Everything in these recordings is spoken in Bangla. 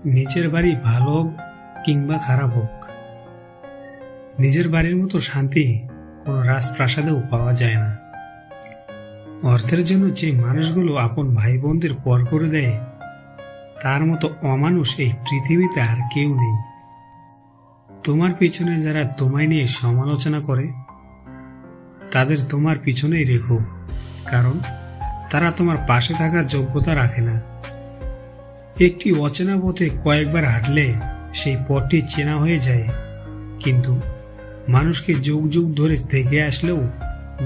নিজের বাড়ি ভালো হোক কিংবা খারাপ হোক, নিজের বাড়ির মতো শান্তি কোনো রাজপ্রাসাদেও পাওয়া যায় না। অর্থের জন্য যে মানুষগুলো আপন ভাই বোনদের পর করে দেয়, তার মতো অমানুষ এই পৃথিবীতে আর কেউ নেই। তোমার পিছনে যারা তোমায় নিয়ে সমালোচনা করে, তাদের তোমার পিছনেই রেখো, কারণ তারা তোমার পাশে থাকার যোগ্যতা রাখে না। একটি অচেনা পথে কয়েকবার হাঁটলে সেই পথটি চেনা হয়ে যায়, কিন্তু মানুষকে যুগ যুগ ধরে দেখে আসলেও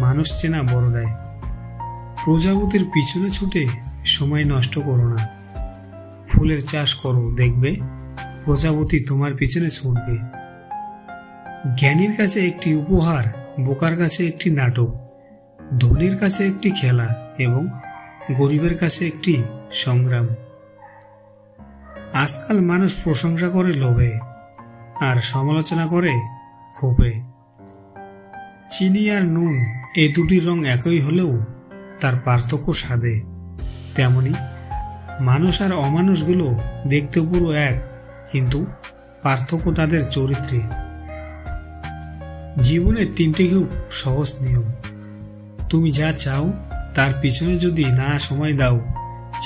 মানুষ চেনা বড় দেয়। প্রজাপতির পিছনে ছুটে সময় নষ্ট করো না, ফুলের চাষ করো, দেখবে প্রজাপতি তোমার পিছনে ছুটবে। জ্ঞানীর কাছে একটি উপহার, বোকার কাছে একটি নাটক, ধনীর কাছে একটি খেলা এবং গরিবের কাছে একটি সংগ্রাম। আজকাল মানুষ প্রশংসা করে লোভে আর সমালোচনা করে ক্ষোভে। চিনি আর নুন এই দুটির রং একই হলেও তার পার্থক্য স্বাদে। তেমনি মানুষ আর অমানুষগুলো দেখতে পুরো এক, কিন্তু পার্থক্য তাদের চরিত্রে। জীবনের তিনটি খুব সহজ নিয়ম। তুমি যা চাও তার পিছনে যদি না সময় দাও,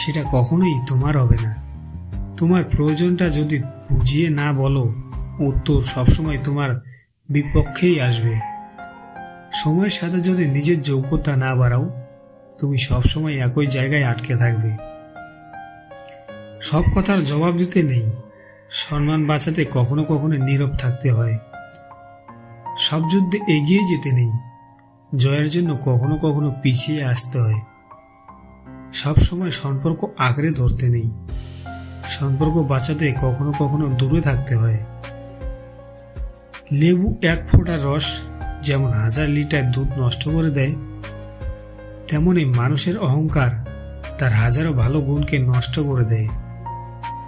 সেটা কখনোই তোমার হবে না। তোমার প্রয়োজনটা যদি বুঝিয়ে না বলো, উত্তর সবসময় তোমার বিপক্ষেই আসবে। সময়ের সাথে যদি নিজের যোগ্যতা না বাড়াও, তুমি সবসময় একই জায়গায় আটকে থাকবে। সব কথার জবাব দিতে নেই, সম্মান বাঁচাতে কখনো কখনো নীরব থাকতে হয়। সব যুদ্ধে এগিয়ে যেতে নেই, জয়ের জন্য কখনো কখনো পিছিয়ে আসতে হয়। সব সময় সম্পর্ক আঁকড়ে ধরতে নেই, সম্পর্ক বাঁচাতে কখনো কখনো দূরে থাকতে হয়। লেবু এক ফোঁটা রস যেমন 1000 লিটার দুধ নষ্ট করে দেয়, তেমনি মানুষের অহংকার তার হাজারো ভালো গুণকে নষ্ট করে দেয়।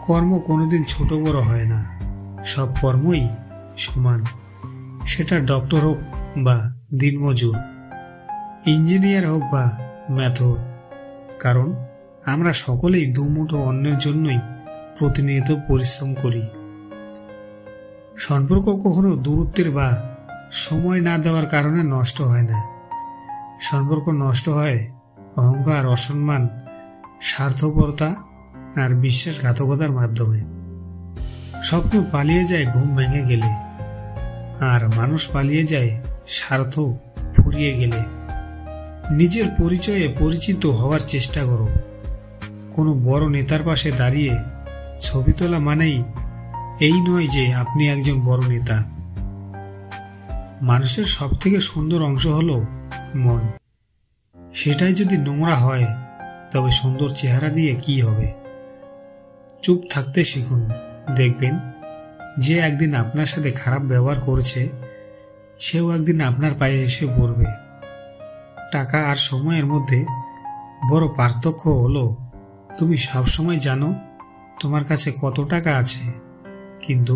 কর্ম কোনোদিন ছোট বড় হয় না, সব কর্মই সমান। সেটা ডক্টর হোক বা দিনমজুর, ইঞ্জিনিয়ার হোক বা ম্যাথর, কারণ আমরা সকলেই দুমুঠো অন্যের জন্যই প্রতিনিয়ত পরিশ্রম করি। সম্পর্ক কখনো দূরত্বের বা সময় না দেওয়ার কারণে নষ্ট হয় না। সম্পর্ক নষ্ট হয় অহংকার, অসম্মান, স্বার্থপরতা আর বিশ্বাসঘাতকতার মাধ্যমে। স্বপ্ন পালিয়ে যায় ঘুম ভেঙে গেলে, আর মানুষ পালিয়ে যায় স্বার্থ ফুরিয়ে গেলে। নিজের পরিচয়ে পরিচিত হওয়ার চেষ্টা করো। কোনো বড় নেতার পাশে দাঁড়িয়ে ছবি তোলা মানেই এই নয় যে আপনি একজন বড় নেতা। মানুষের সবথেকে সুন্দর অংশ হলো মন। সেটাই যদি নোংরা হয়, তবে সুন্দর চেহারা দিয়ে কি হবে? চুপ থাকতে শিখুন, দেখবেন যে একদিন আপনার সাথে খারাপ ব্যবহার করেছে, সেও একদিন আপনার পায়ে এসে পড়বে। টাকা আর সময়ের মধ্যে বড় পার্থক্য হলো, তুমি সবসময় জানো তোমার কাছে কত টাকা আছে, কিন্তু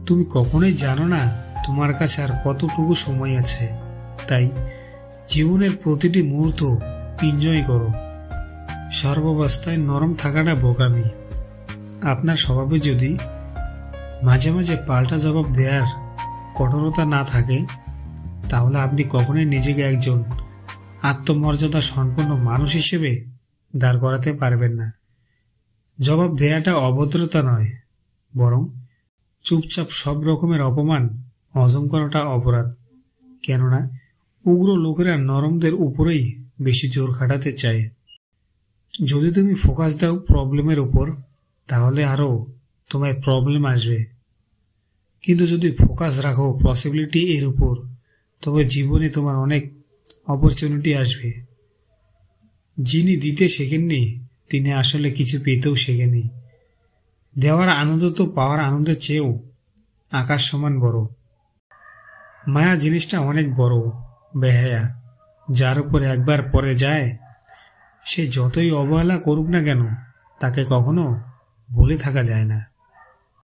তুমি কখনোই জানো না তোমার কাছে আর কতটুকু সময় আছে। তাই জীবনের প্রতিটি মুহূর্ত এনজয় করো। সর্বাবস্থায় নরম থাকাটা বোকামি। আপনার স্বভাবে যদি মাঝে মাঝে পাল্টা জবাব দেওয়ার কঠোরতা না থাকে, তাহলে আপনি কখনোই নিজেকে একজন আত্মমর্যাদা সম্পন্ন মানুষ হিসেবে দাঁড় করাতে পারবেন না। জবাব দেওয়াটা অভদ্রতা নয়, বরং চুপচাপ সব রকমের অপমান হজম করাটা অপরাধ। কেননা উগ্র লোকেরা নরমদের উপরেই বেশি জোর খাটাতে চায়। যদি তুমি ফোকাস দাও প্রবলেমের উপর, তাহলে আরও তোমায় প্রবলেম আসবে। কিন্তু যদি ফোকাস রাখো পসিবিলিটি এর উপর, তবে জীবনে তোমার অনেক অপরচুনিটি আসবে। যিনি দিতে শেখেননি, তিনি আসলে কিছু পেতেও শেখেনি। দেওয়ার আনন্দ তো পাওয়ার আনন্দের চেয়েও আকাশ সমান বড়। মায়া জিনিসটা অনেক বড় বেহায়া, যার উপর একবার পরে যায়, সে যতই অবহেলা করুক না কেন, তাকে কখনো ভুলে থাকা যায় না।